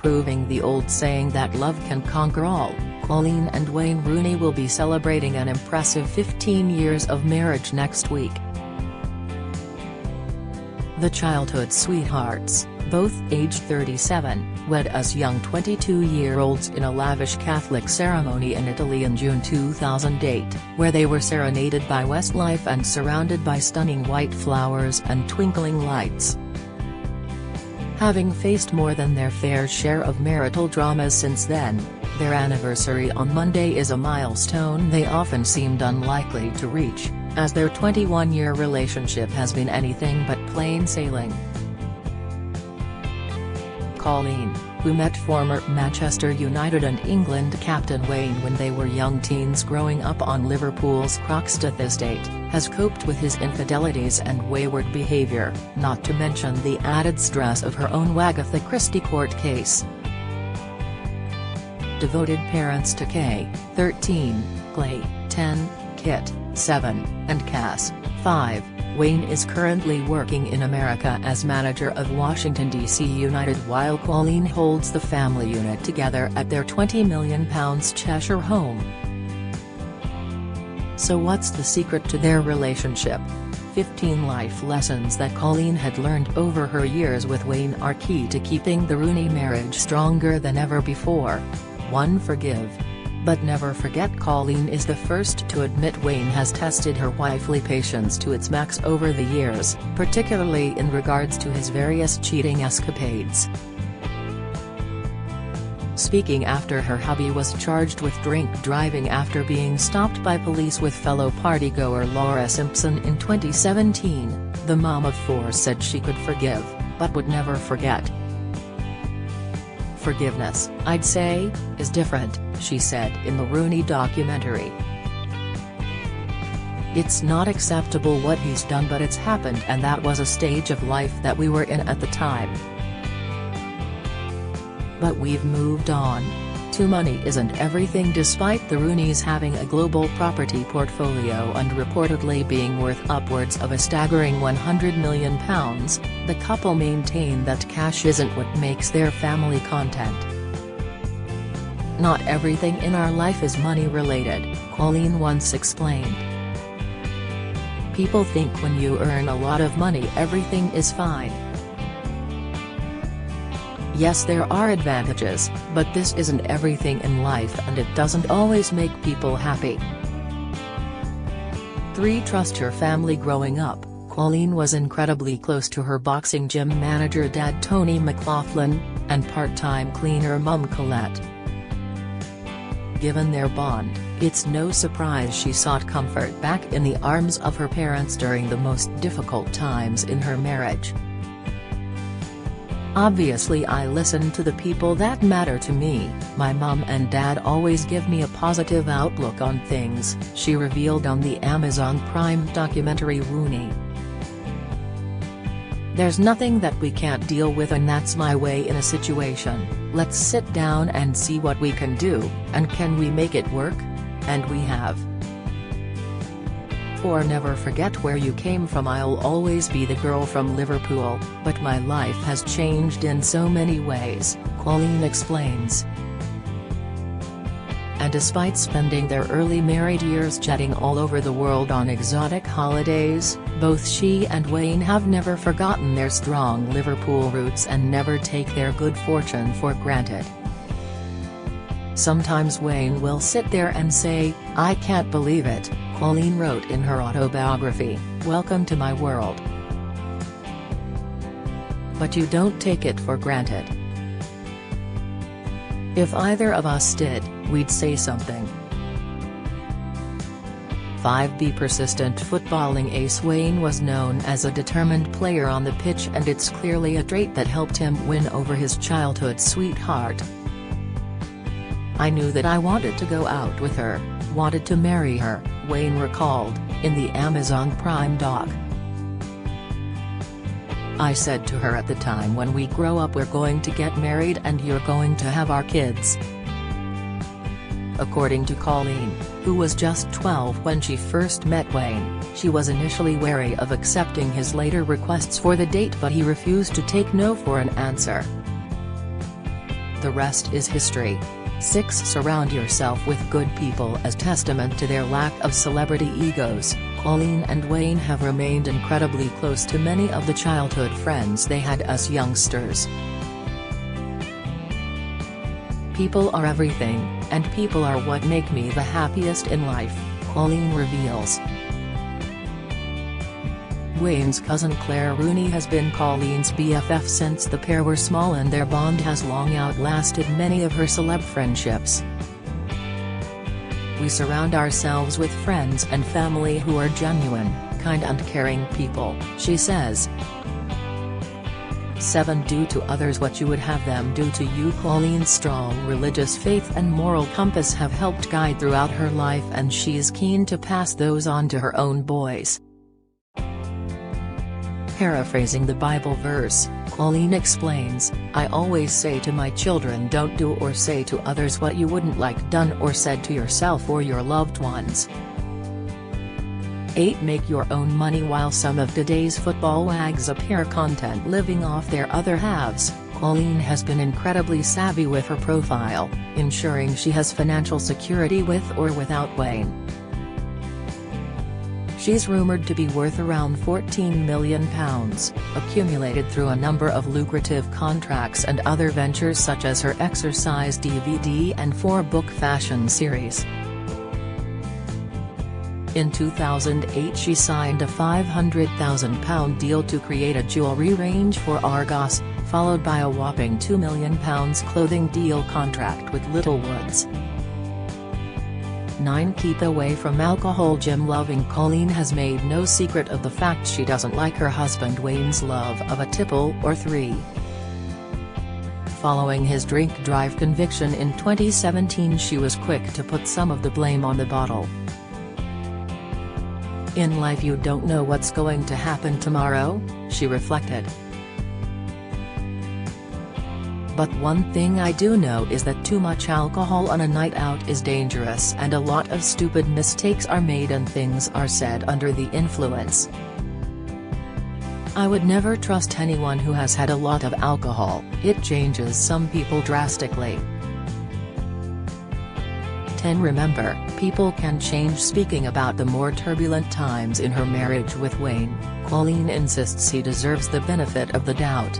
disproving the old saying that love can conquer all. Coleen and Wayne Rooney will be celebrating an impressive 15 years of marriage next week. The childhood sweethearts, both aged 37, wed as young 22-year-olds in a lavish Catholic ceremony in Italy in June 2008, where they were serenaded by Westlife and surrounded by stunning white flowers and twinkling lights. Having faced more than their fair share of marital dramas since then, their anniversary on Monday is a milestone they often seemed unlikely to reach, as their 21-year relationship has been anything but plain sailing. Coleen, who met former Manchester United and England captain Wayne when they were young teens growing up on Liverpool's Croxteth estate, has coped with his infidelities and wayward behaviour, not to mention the added stress of her own Agatha Christie court case. Devoted parents to Kay, 13, Clay, 10, Kit, 7, and Cass, 5, Wayne is currently working in America as manager of Washington, D.C. United, while Coleen holds the family unit together at their £20 million Cheshire home. So what's the secret to their relationship? 15 life lessons that Coleen had learned over her years with Wayne are key to keeping the Rooney marriage stronger than ever before. 1. Forgive. But never forget. Coleen is the first to admit Wayne has tested her wifely patience to its max over the years, particularly in regards to his various cheating escapades. Speaking after her hubby was charged with drink driving after being stopped by police with fellow partygoer Laura Simpson in 2017, the mom of 4 said she could forgive, but would never forget. Forgiveness, I'd say, is different, she said in the Rooney documentary. It's not acceptable what he's done, but it's happened, and that was a stage of life that we were in at the time. But we've moved on. Too money isn't everything. Despite the Rooneys having a global property portfolio and reportedly being worth upwards of a staggering £100 million, the couple maintain that cash isn't what makes their family content. Not everything in our life is money-related, Coleen once explained. People think when you earn a lot of money everything is fine. Yes, there are advantages, but this isn't everything in life, and it doesn't always make people happy. 3. Trust your family. Growing up, Coleen was incredibly close to her boxing gym manager dad Tony McLaughlin, and part-time cleaner mum Colette. Given their bond, it's no surprise she sought comfort back in the arms of her parents during the most difficult times in her marriage. Obviously, I listen to the people that matter to me. My mum and dad always give me a positive outlook on things, she revealed on the Amazon Prime documentary Rooney. There's nothing that we can't deal with, and that's my way in a situation. Let's sit down and see what we can do, and can we make it work? And we have. 4. Never forget where you came from. I'll always be the girl from Liverpool, but my life has changed in so many ways, Coleen explains. And despite spending their early married years jetting all over the world on exotic holidays, both she and Wayne have never forgotten their strong Liverpool roots and never take their good fortune for granted. Sometimes Wayne will sit there and say, "I can't believe it," Coleen wrote in her autobiography, "Welcome to my world." But you don't take it for granted. If either of us did, we'd say something. 5. Be persistent. Footballing ace Wayne was known as a determined player on the pitch, and it's clearly a trait that helped him win over his childhood sweetheart. "I knew that I wanted to go out with her, wanted to marry her," Wayne recalled, in the Amazon Prime doc. "I said to her at the time, when we grow up we're going to get married and you're going to have our kids." According to Coleen, who was just 12 when she first met Wayne, she was initially wary of accepting his later requests for the date, but he refused to take no for an answer. the rest is history. 6. Surround yourself with good people. As testament to their lack of celebrity egos, Coleen and Wayne have remained incredibly close to many of the childhood friends they had as youngsters. "People are everything, and people are what make me the happiest in life," Coleen reveals. Wayne's cousin Claire Rooney has been Coleen's BFF since the pair were small, and their bond has long outlasted many of her celeb friendships. "We surround ourselves with friends and family who are genuine, kind and caring people," she says. 7. Do to others what you would have them do to you. Coleen's strong religious faith and moral compass have helped guide throughout her life, and she's keen to pass those on to her own boys. Paraphrasing the Bible verse, Coleen explains, "I always say to my children, don't do or say to others what you wouldn't like done or said to yourself or your loved ones." 8. Make your own money. While some of today's football wags appear content living off their other halves, Coleen has been incredibly savvy with her profile, ensuring she has financial security with or without Wayne. She's rumored to be worth around £14 million, accumulated through a number of lucrative contracts and other ventures such as her exercise DVD and 4-book fashion series. In 2008 she signed a £500,000 deal to create a jewelry range for Argos, followed by a whopping £2 million clothing deal contract with Littlewoods. 9. Keep away from alcohol. Gym-loving Coleen has made no secret of the fact she doesn't like her husband Wayne's love of a tipple or three. Following his drink-drive conviction in 2017, she was quick to put some of the blame on the bottle. "In life you don't know what's going to happen tomorrow," she reflected. "But one thing I do know is that too much alcohol on a night out is dangerous, and a lot of stupid mistakes are made and things are said under the influence. I would never trust anyone who has had a lot of alcohol. It changes some people drastically." 10. Remember, people can change. Speaking about the more turbulent times in her marriage with Wayne, Coleen insists he deserves the benefit of the doubt.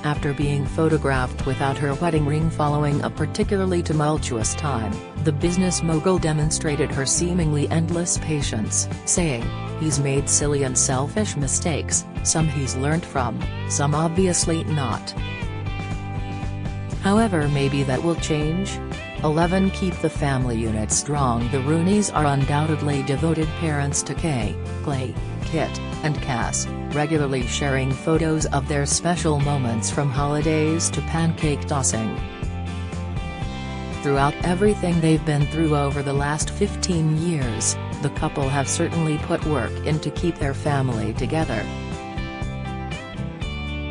After being photographed without her wedding ring following a particularly tumultuous time, the business mogul demonstrated her seemingly endless patience, saying, "He's made silly and selfish mistakes, some he's learned from, some obviously not. However, maybe that will change." 11. Keep the family unit strong. The Rooneys are undoubtedly devoted parents to Kay, Clay, Kit, and Cass, regularly sharing photos of their special moments from holidays to pancake tossing. Throughout everything they've been through over the last 15 years, the couple have certainly put work in to keep their family together.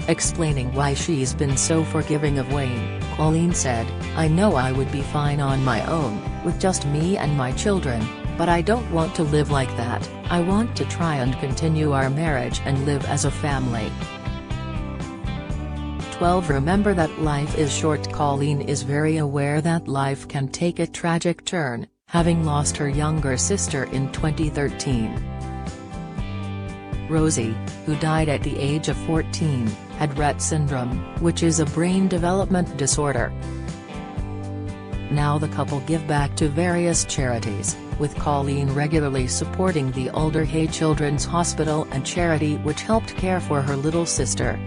Explaining why she's been so forgiving of Wayne, Coleen said, "I know I would be fine on my own, with just me and my children, but I don't want to live like that. I want to try and continue our marriage and live as a family." 12. Remember that life is short. Coleen is very aware that life can take a tragic turn, having lost her younger sister in 2013. Rosie, who died at the age of 14, had Rett syndrome, which is a brain development disorder. Now the couple give back to various charities, with Coleen regularly supporting the Older Hay Children's Hospital and charity which helped care for her little sister.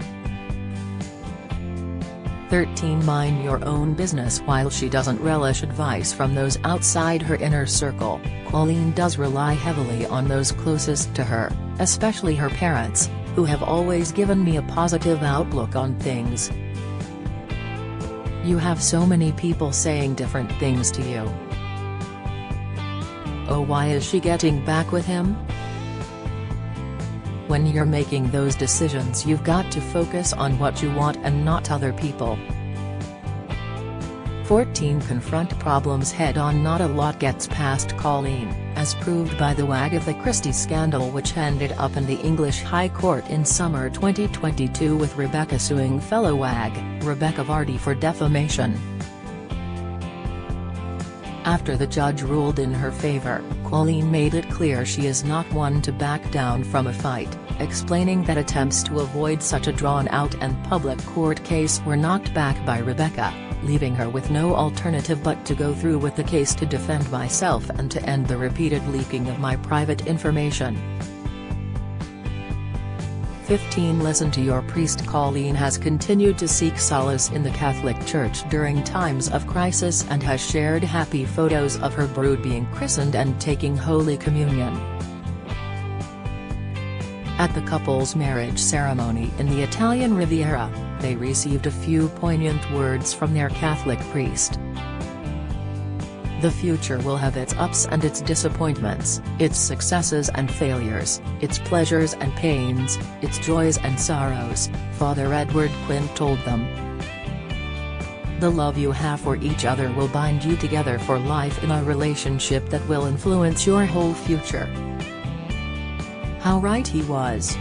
13. Mind your own business. While she doesn't relish advice from those outside her inner circle, Coleen does rely heavily on those closest to her, especially her parents, who have always given me a positive outlook on things. "You have so many people saying different things to you. Oh, why is she getting back with him?" When you're making those decisions, you've got to focus on what you want and not other people. 14. Confront problems head on. Not a lot gets past Coleen, as proved by the Agatha Christie scandal, which ended up in the English High Court in summer 2022 with Rebecca suing fellow WAG, Rebecca Vardy, for defamation. After the judge ruled in her favor, Coleen made it clear she is not one to back down from a fight, explaining that attempts to avoid such a drawn-out and public court case were knocked back by Rebecca, leaving her with no alternative but to go through with the case to defend myself and to end the repeated leaking of my private information. 15 Listen to your priest. Coleen has continued to seek solace in the Catholic Church during times of crisis and has shared happy photos of her brood being christened and taking Holy Communion. At the couple's marriage ceremony in the Italian Riviera, they received a few poignant words from their Catholic priest. The future will have its ups and its disappointments, its successes and failures, its pleasures and pains, its joys and sorrows, Father Edward Quinn told them. The love you have for each other will bind you together for life in a relationship that will influence your whole future. How right he was.